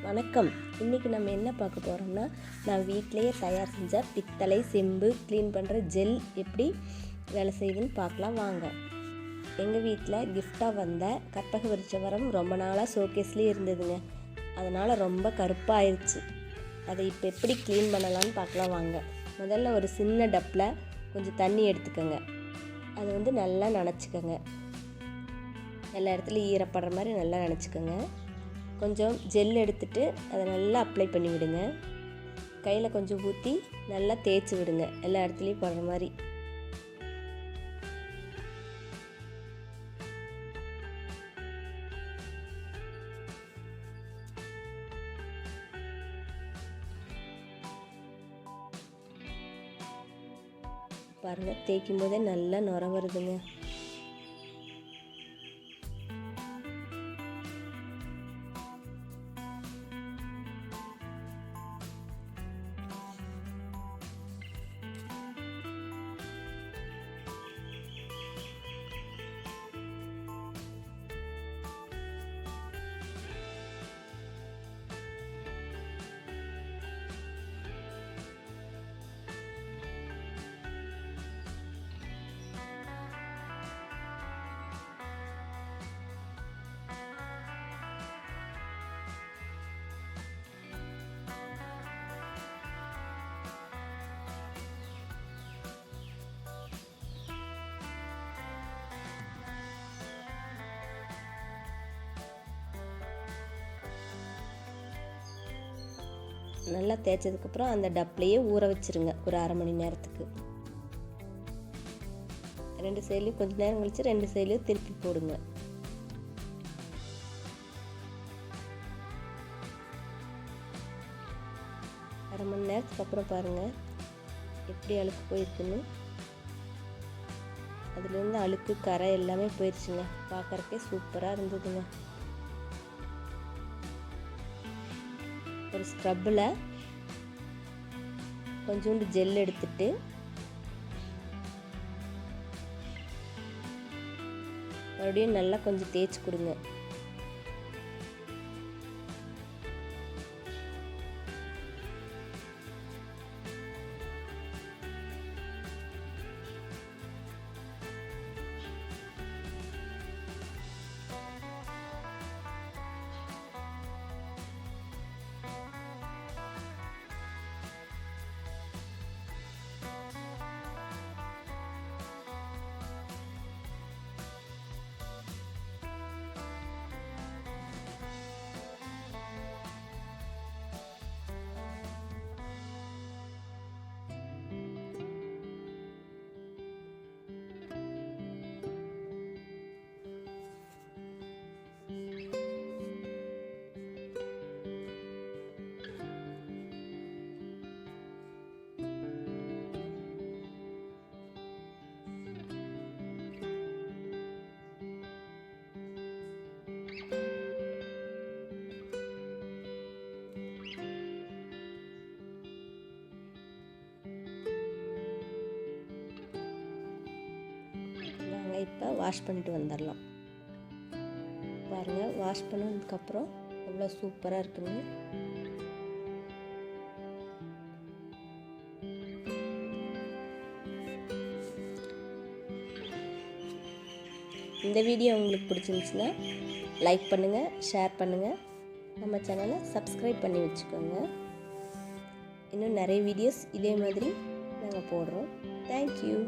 வணக்கம். இன்றைக்கி நம்ம என்ன பார்க்க போகிறோம்னா, நான் வீட்டிலையே தயார் செஞ்ச பித்தளை செம்பு க்ளீன் பண்ணுற ஜெல் எப்படி வேலை செய்யுதுன்னு பார்க்கலாம் வாங்க. எங்கள் வீட்டில் கிஃப்டாக வந்த கற்பக விருட்சமரம் ரொம்ப நாளாக ஷோகேஸ்லேயே இருந்ததுங்க. அதனால் ரொம்ப கருப்பாயிருச்சு. அதை இப்போ எப்படி க்ளீன் பண்ணலான்னு பார்க்கலாம் வாங்க. முதல்ல ஒரு சின்ன டப்பில் கொஞ்சம் தண்ணி எடுத்துக்கோங்க. அதை நல்லா நனைச்சிக்கோங்க. எல்லா இடத்துலையும் ஈரப்படுற மாதிரி நல்லா நனைச்சிக்கோங்க. கொஞ்சம் ஜெல் எடுத்துகிட்டு அதை நல்லா அப்ளை பண்ணி விடுங்க. கையில் கொஞ்சம் ஊற்றி நல்லா தேய்ச்சி விடுங்க, எல்லா இடத்துலையும் படுற மாதிரி. பாருங்கள், தேய்க்கும் போதே நல்லா நுர வருதுங்க. நல்லா தேய்ச்சதுக்கப்புறம் அந்த டப்லேயே ஊற வச்சுருங்க ஒரு அரை மணி நேரத்துக்கு. ரெண்டு சைட்லையும் கொஞ்சம் நேரம் கழிச்சு ரெண்டு சைட்லையும் திருப்பி போடுங்க. அரை மணி நேரத்துக்கு அப்புறம் பாருங்கள் எப்படி அழுக்கு போயிருக்குன்னு. அதுலேருந்து அழுக்கு கரை எல்லாமே போயிடுச்சுங்க. பார்க்குறக்கே சூப்பராக இருந்ததுங்க. ஒரு ஸ்க்ரப்பில் கொஞ்சோண்டு ஜெல் எடுத்துட்டு மறுபடியும் நல்லா கொஞ்சம் தேய்ச்சி கொடுங்க. இப்போ வாஷ் பண்ணிட்டு வந்துடலாம். பாருங்கள், வாஷ் பண்ணதுக்கப்புறம் எவ்வளோ சூப்பராக இருக்குங்க. இந்த வீடியோ உங்களுக்கு பிடிச்சிருந்துச்சுன்னா லைக் பண்ணுங்கள், ஷேர் பண்ணுங்கள், நம்ம சேனலை சப்ஸ்கிரைப் பண்ணி வச்சுக்கோங்க. இன்னும் நிறைய வீடியோஸ் இதே மாதிரி நாங்கள் போடுறோம். தேங்க்யூ.